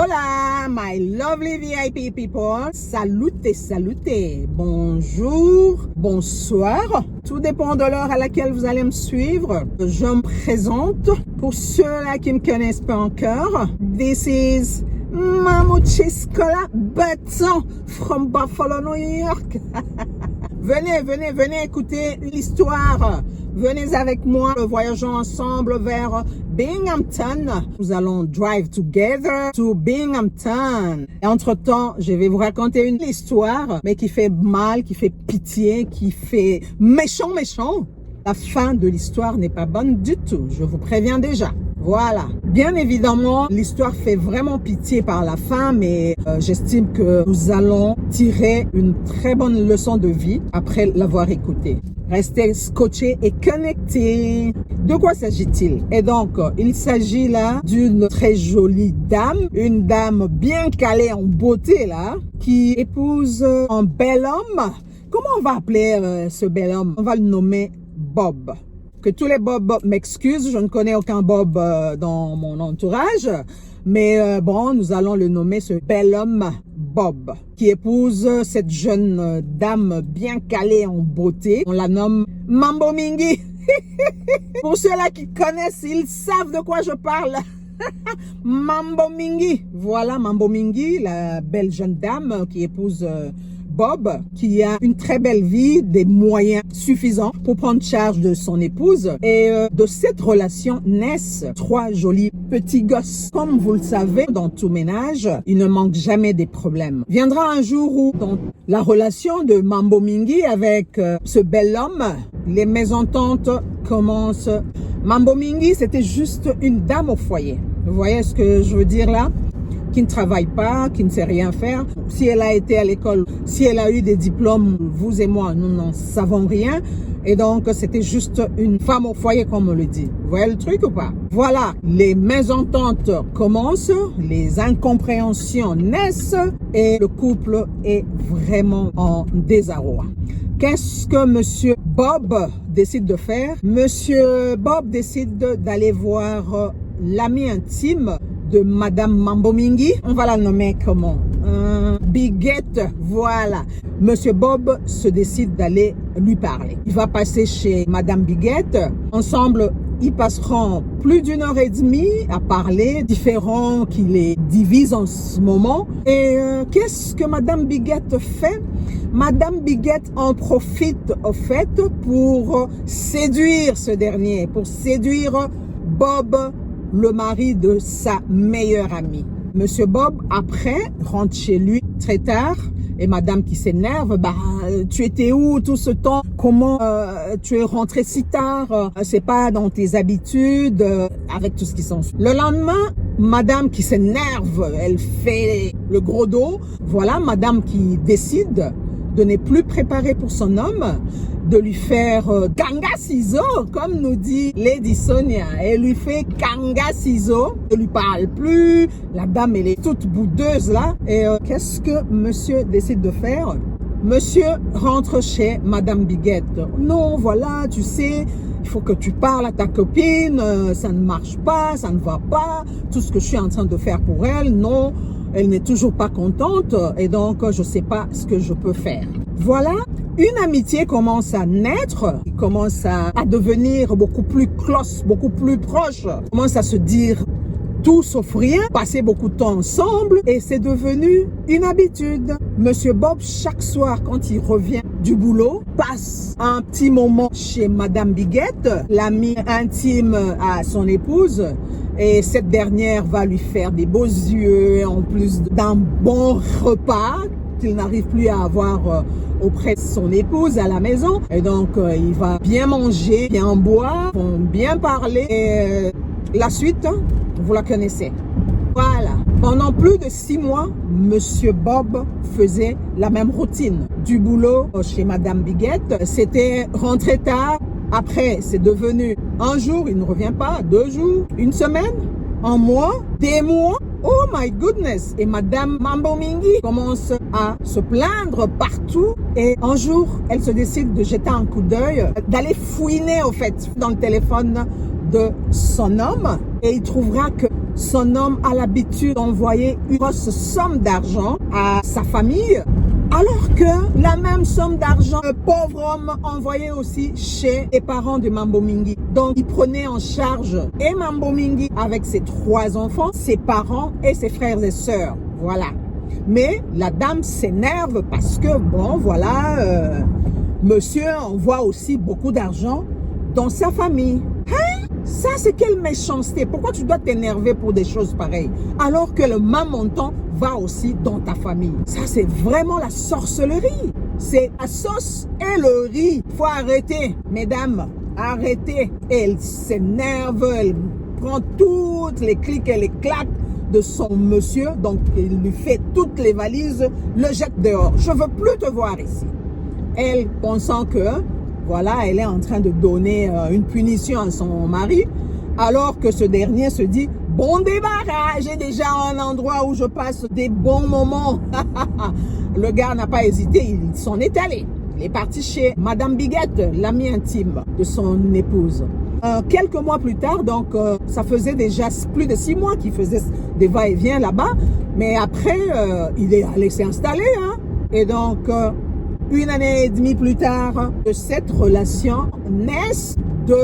Hola, my lovely VIP people. Salutez, salutez. Bonjour, bonsoir. Tout dépend de l'heure à laquelle vous allez me suivre. Je me présente. Pour ceux-là qui ne me connaissent pas encore, this is Mamuchiscola Baton from Buffalo, New York. Venez écouter l'histoire. Venez avec moi, voyageons ensemble vers Binghamton. Nous allons drive together to Binghamton. Et entre-temps, je vais vous raconter une histoire, mais qui fait mal, qui fait pitié, qui fait méchant. La fin de l'histoire n'est pas bonne du tout, je vous préviens déjà. Voilà. Bien évidemment, l'histoire fait vraiment pitié par la fin, mais j'estime que nous allons tirer une très bonne leçon de vie après l'avoir écoutée. Restez scotchés et connectés. De quoi s'agit-il? Et donc, il s'agit là d'une très jolie dame, une dame bien calée en beauté là, qui épouse un bel homme. Comment on va appeler ce bel homme? On va le nommer Bob. Que tous les Bob m'excusent, je ne connais aucun Bob dans mon entourage, mais bon, nous allons le nommer ce bel homme Bob, qui épouse cette jeune dame bien calée en beauté. On la nomme Mambo Mingi. Pour ceux-là qui connaissent, ils savent de quoi je parle. Mambo Mingi. Voilà Mambo Mingi, la belle jeune dame qui épouse Bob, qui a une très belle vie, des moyens suffisants pour prendre charge de son épouse. Et de cette relation naissent 3 jolis petits gosses. Comme vous le savez, dans tout ménage, il ne manque jamais des problèmes. Viendra un jour où, dans la relation de Mambo Mingi avec ce bel homme, les mésententes commencent. Mambo Mingi, c'était juste une dame au foyer. Vous voyez ce que je veux dire là? Qui ne travaille pas, qui ne sait rien faire. Si elle a été à l'école, si elle a eu des diplômes, vous et moi, nous n'en savons rien. Et donc, c'était juste une femme au foyer, comme on le dit. Vous voyez le truc ou pas? Voilà, les mésententes commencent, les incompréhensions naissent et le couple est vraiment en désarroi. Qu'est-ce que Monsieur Bob décide de faire? Monsieur Bob décide d'aller voir l'ami intime de Madame Mambo Mingi. On va la nommer comment? Biguette, voilà. Monsieur Bob se décide d'aller lui parler. Il va passer chez Madame Biguette. Ensemble, ils passeront plus d'1h30 à parler, différents qui les divisent en ce moment. Et qu'est-ce que Madame Biguette fait? Madame Biguette en profite au fait pour séduire ce dernier, pour séduire Bob, le mari de sa meilleure amie. Monsieur Bob, après, rentre chez lui très tard et madame qui s'énerve, bah, tu étais où tout ce temps? Comment tu es rentré si tard? C'est pas dans tes habitudes, avec tout ce qui s'ensuit. Le lendemain, madame qui s'énerve, elle fait le gros dos. Voilà, madame qui décide de ne plus préparer pour son homme, de lui faire kanga ciseaux, comme nous dit Lady Sonia. Elle lui fait kanga ciseaux, ne lui parle plus. La dame, elle est toute boudeuse là. Et qu'est-ce que monsieur décide de faire? Monsieur rentre chez Madame Biguette. Non, voilà, tu sais, il faut que tu parles à ta copine, ça ne marche pas, ça ne va pas. Tout ce que je suis en train de faire pour elle, non. Elle n'est toujours pas contente et donc je ne sais pas ce que je peux faire. Voilà, une amitié commence à naître, commence à devenir beaucoup plus close, beaucoup plus proche, commence à se dire tout sauf rien, passer beaucoup de temps ensemble et c'est devenu une habitude. Monsieur Bob, chaque soir quand il revient du boulot, passe un petit moment chez Madame Biguette, l'amie intime à son épouse. Et cette dernière va lui faire des beaux yeux, en plus d'un bon repas qu'il n'arrive plus à avoir auprès de son épouse à la maison. Et donc, il va bien manger, bien boire, bien parler. Et la suite, vous la connaissez. Voilà. Pendant plus de 6 mois, Monsieur Bob faisait la même routine. Du boulot chez Madame Biguette, c'était rentrer tard. Après, c'est devenu un jour, il ne revient pas, 2 jours, 1 semaine, 1 mois, des mois. Oh my goodness! Et Madame Mambo Mingi commence à se plaindre partout. Et un jour, elle se décide de jeter un coup d'œil, d'aller fouiner au fait dans le téléphone de son homme. Et il trouvera que son homme a l'habitude d'envoyer une grosse somme d'argent à sa famille, alors que la même somme d'argent, le pauvre homme envoyait aussi chez les parents de Mambo Mingi. Donc, il prenait en charge et Mambo Mingi avec ses 3 enfants, ses parents et ses frères et sœurs. Voilà. Mais la dame s'énerve parce que, bon, voilà, monsieur envoie aussi beaucoup d'argent dans sa famille. Hein? Ça, c'est quelle méchanceté. Pourquoi tu dois t'énerver pour des choses pareilles alors que le même montant va aussi dans ta famille? Ça, c'est vraiment la sorcellerie. C'est la sauce et le riz. Faut arrêter, mesdames. Arrêtez. Elle s'énerve, elle prend toutes les clics et les claques de son monsieur. Donc, il lui fait toutes les valises, le jette dehors. Je veux plus te voir ici. Elle, pensant que, voilà, elle est en train de donner une punition à son mari, alors que ce dernier se dit, bon débarras, j'ai déjà un endroit où je passe des bons moments. Le gars n'a pas hésité, il s'en est allé. Il est parti chez Madame Biguette, l'amie intime de son épouse. Quelques mois plus tard, donc ça faisait déjà plus de 6 mois qu'il faisait des va-et-vient là-bas, mais après, il est allé s'installer, hein. Et donc, 1 année et demie plus tard, de cette relation naissent 2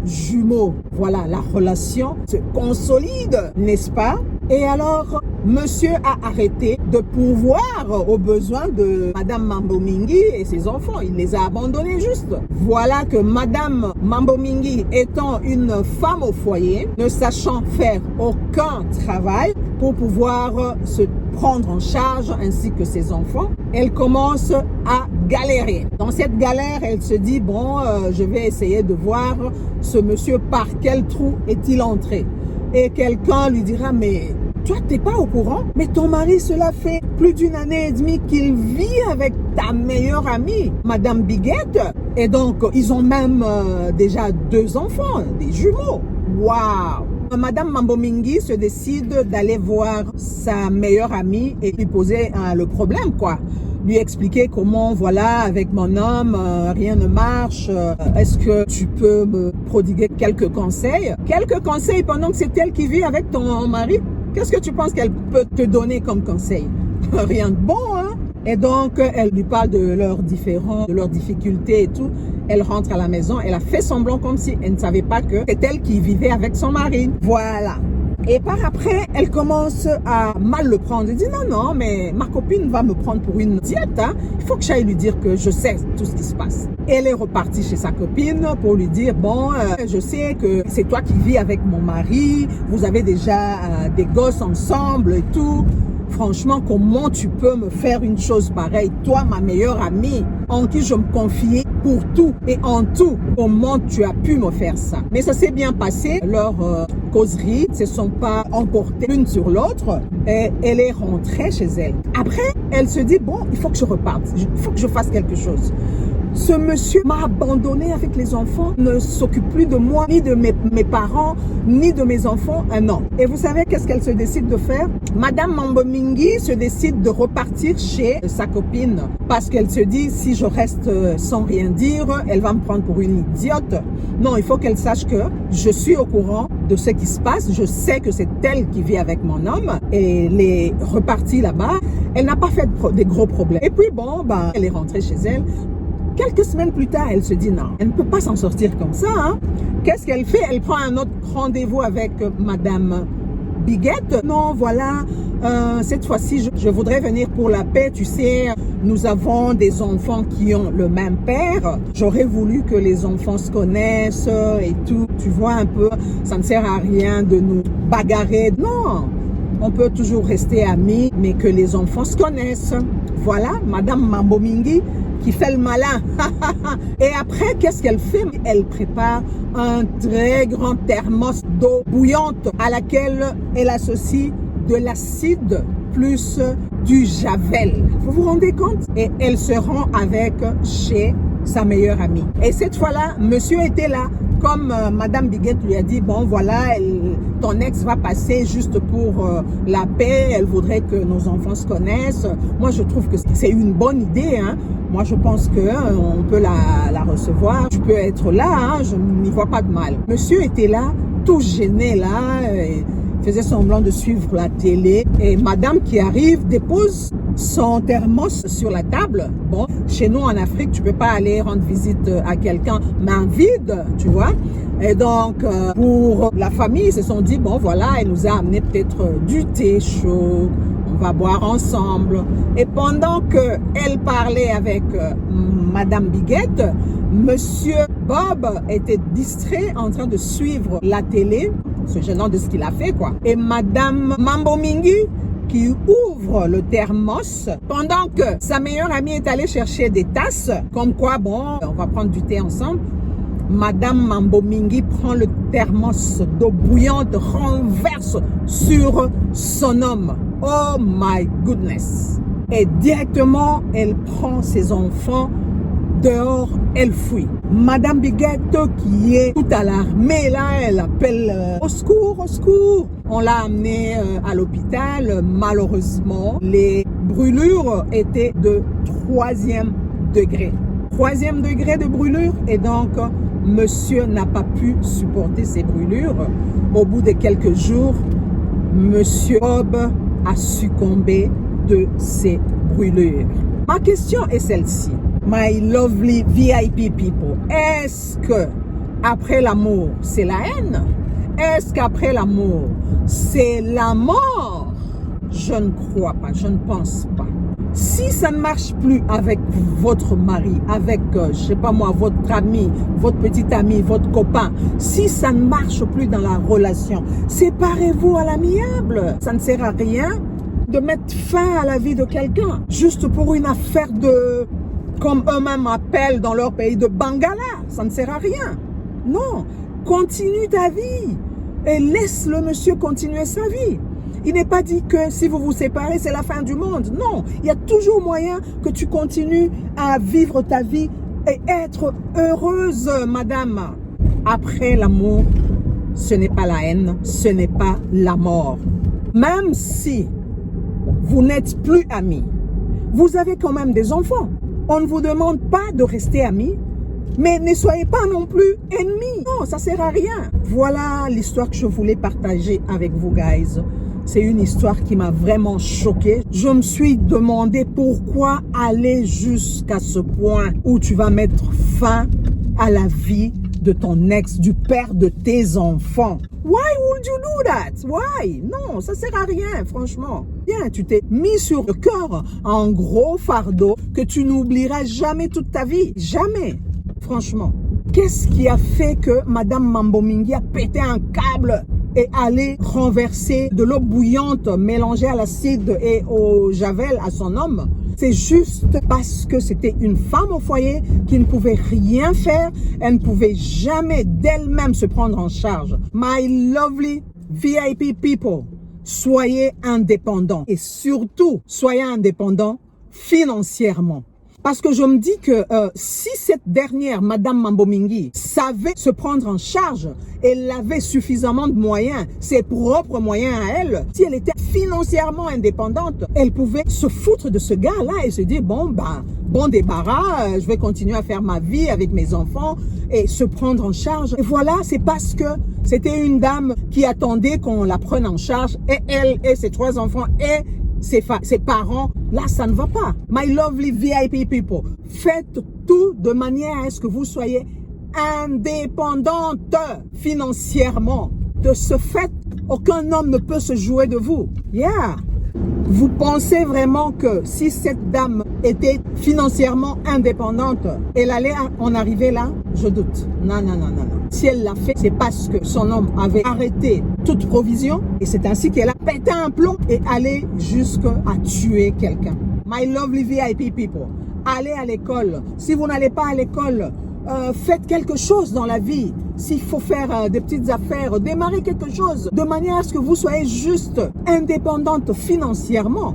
jumeaux. Voilà, la relation se consolide, n'est-ce pas? Et alors, monsieur a arrêté de pourvoir aux besoins de Madame Mambo Mingi et ses enfants. Il les a abandonnés juste. Voilà que Madame Mambo Mingi, étant une femme au foyer, ne sachant faire aucun travail pour pouvoir se prendre en charge ainsi que ses enfants, elle commence à galérer. Dans cette galère, elle se dit, bon, je vais essayer de voir ce monsieur par quel trou est-il entré. Et quelqu'un lui dira, mais toi, t'es pas au courant? Mais ton mari, cela fait plus d'1 année et demie qu'il vit avec ta meilleure amie, Madame Biguette. Et donc, ils ont même déjà 2 enfants, des jumeaux. Waouh! Madame Mambo Mingi se décide d'aller voir sa meilleure amie et lui poser le problème, quoi. Lui expliquer comment, voilà, avec mon homme, rien ne marche. Est-ce que tu peux me prodiguer quelques conseils? Quelques conseils pendant que c'est elle qui vit avec ton mari? Qu'est-ce que tu penses qu'elle peut te donner comme conseil? Rien de bon, hein? Et donc, elle lui parle de leurs différends, de leurs difficultés et tout. Elle rentre à la maison, elle a fait semblant comme si elle ne savait pas que c'est elle qui vivait avec son mari. Voilà. Et par après, elle commence à mal le prendre. Elle dit non, non, mais ma copine va me prendre pour une idiote. Hein. Il faut que j'aille lui dire que je sais tout ce qui se passe. Elle est repartie chez sa copine pour lui dire, bon, je sais que c'est toi qui vis avec mon mari. Vous avez déjà des gosses ensemble et tout. Franchement, comment tu peux me faire une chose pareille? Toi, ma meilleure amie, en qui je me confiais pour tout et en tout. Comment tu as pu me faire ça? Mais ça s'est bien passé. Leurs causeries ne se sont pas emportées l'une sur l'autre. Et elle est rentrée chez elle. Après, elle se dit, bon, il faut que je reparte. Il faut que je fasse quelque chose. Ce monsieur m'a abandonné avec les enfants, ne s'occupe plus de moi, ni de mes parents, ni de mes enfants, un an. Et vous savez qu'est-ce qu'elle se décide de faire? Madame Mambo Mingi se décide de repartir chez sa copine parce qu'elle se dit, si je reste sans rien dire, elle va me prendre pour une idiote. Non, il faut qu'elle sache que je suis au courant de ce qui se passe. Je sais que c'est elle qui vit avec mon homme et elle est repartie là-bas. Elle n'a pas fait des gros problèmes. Et puis bon, ben, elle est rentrée chez elle. Quelques semaines plus tard, elle se dit non, elle ne peut pas s'en sortir comme ça. Hein. Qu'est-ce qu'elle fait? Elle prend un autre rendez-vous avec Madame Biguette. Non, voilà, cette fois-ci, je voudrais venir pour la paix. Tu sais, nous avons des enfants qui ont le même père. J'aurais voulu que les enfants se connaissent et tout. Tu vois un peu, ça ne sert à rien de nous bagarrer. Non, on peut toujours rester amis, mais que les enfants se connaissent. Voilà, Madame Mambo Mingi qui fait le malin. Et après, qu'est-ce qu'elle fait? Elle prépare un très grand thermos d'eau bouillante à laquelle elle associe de l'acide plus du javel. Vous vous rendez compte? Et elle se rend avec chez sa meilleure amie. Et cette fois-là, monsieur était là. Comme Madame Biguette lui a dit, bon voilà, ton ex va passer juste pour la paix, elle voudrait que nos enfants se connaissent. Moi, je trouve que c'est une bonne idée. Hein. Moi, je pense qu'on peut la recevoir. Tu peux être là, hein, je n'y vois pas de mal. Monsieur était là, tout gêné là. faisait semblant de suivre la télé. Et madame qui arrive dépose son thermos sur la table. Bon, chez nous en Afrique, tu peux pas aller rendre visite à quelqu'un main vide, tu vois. Et donc, pour la famille, ils se sont dit, bon voilà, elle nous a amené peut-être du thé chaud, on va boire ensemble. Et pendant qu'elle parlait avec Madame Biguette, Monsieur Bob était distrait en train de suivre la télé, se gênant de ce qu'il a fait, quoi. Et Madame Mambo Mingi, qui ouvre le thermos pendant que sa meilleure amie est allée chercher des tasses, comme quoi, bon, on va prendre du thé ensemble. Madame Mambo Mingi prend le thermos d'eau bouillante, renverse sur son homme. Oh my goodness! Et directement, elle prend ses enfants dehors, elle fuit. Madame Biguette, qui est toute alarmée, là, elle appelle au secours, au secours. On l'a amenée à l'hôpital. Malheureusement, les brûlures étaient de 3e degré. 3e degré de brûlure, et donc monsieur n'a pas pu supporter ces brûlures. Au bout de quelques jours, monsieur Bob a succombé de ces brûlures. Ma question est celle-ci. My lovely VIP people, est-ce que après l'amour, c'est la haine? Est-ce qu'après l'amour, c'est la mort? Je ne crois pas, je ne pense pas. Si ça ne marche plus avec votre mari, avec, je sais pas moi, votre ami, votre petit ami, votre copain, si ça ne marche plus dans la relation, séparez-vous à l'amiable. Ça ne sert à rien de mettre fin à la vie de quelqu'un, juste pour une affaire de, comme eux-mêmes appellent dans leur pays, de bangala. Ça ne sert à rien. Non, continue ta vie et laisse le monsieur continuer sa vie. Il n'est pas dit que si vous vous séparez, c'est la fin du monde. Non, il y a toujours moyen que tu continues à vivre ta vie et être heureuse, madame. Après l'amour, ce n'est pas la haine, ce n'est pas la mort. Même si vous n'êtes plus amis, vous avez quand même des enfants. On ne vous demande pas de rester amis, mais ne soyez pas non plus ennemis. Non, ça ne sert à rien. Voilà l'histoire que je voulais partager avec vous, guys. C'est une histoire qui m'a vraiment choquée. Je me suis demandé pourquoi aller jusqu'à ce point où tu vas mettre fin à la vie de ton ex, du père de tes enfants. Why would you do that? Why? Non, ça sert à rien, franchement. Bien, tu t'es mis sur le cœur un gros fardeau que tu n'oublieras jamais toute ta vie. Jamais. Franchement. Qu'est-ce qui a fait que Madame Mambo Mingi a pété un câble et aller renverser de l'eau bouillante mélangée à l'acide et au javel à son homme? C'est juste parce que c'était une femme au foyer qui ne pouvait rien faire. Elle ne pouvait jamais d'elle-même se prendre en charge. My lovely VIP people, soyez indépendants. Et surtout, soyez indépendants financièrement. Parce que je me dis que si cette dernière, Madame Mambo Mingi, savait se prendre en charge, elle avait suffisamment de moyens, ses propres moyens à elle, si elle était financièrement indépendante, elle pouvait se foutre de ce gars-là et se dire, bon, ben, bon débarras, je vais continuer à faire ma vie avec mes enfants et se prendre en charge. Et voilà, c'est parce que c'était une dame qui attendait qu'on la prenne en charge, et elle et ses 3 enfants et ses parents, là ça ne va pas. My lovely VIP people, faites tout de manière à ce que vous soyez indépendante financièrement. De ce fait, aucun homme ne peut se jouer de vous. Yeah. Vous pensez vraiment que si cette dame était financièrement indépendante, elle allait en arriver là? Je doute. Non, non, non, non, non. Si elle l'a fait, c'est parce que son homme avait arrêté toute provision et c'est ainsi qu'elle a pété un plomb et allé jusqu'à tuer quelqu'un. My lovely VIP people, allez à l'école. Si vous n'allez pas à l'école, faites quelque chose dans la vie. S'il faut faire des petites affaires, démarrez quelque chose de manière à ce que vous soyez juste indépendante financièrement.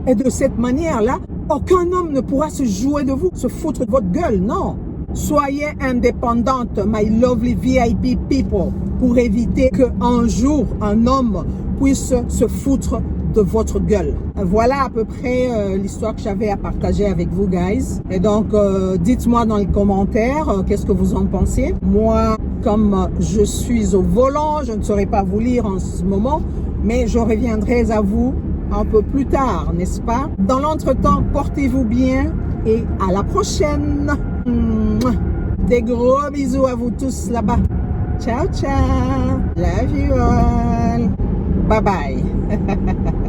Et de cette manière-là, aucun homme ne pourra se jouer de vous, se foutre de votre gueule, non. Soyez indépendante, my lovely VIP people, pour éviter qu'un jour, un homme puisse se foutre de votre gueule. Voilà à peu près l'histoire que j'avais à partager avec vous, guys. Et donc, dites-moi dans les commentaires qu'est-ce que vous en pensez. Moi, comme je suis au volant, je ne saurais pas vous lire en ce moment. mais je reviendrai à vous un peu plus tard, n'est-ce pas? Dans l'entretemps, portez-vous bien et à la prochaine. Des gros bisous à vous tous là-bas. Ciao, ciao. Love you all. Bye bye.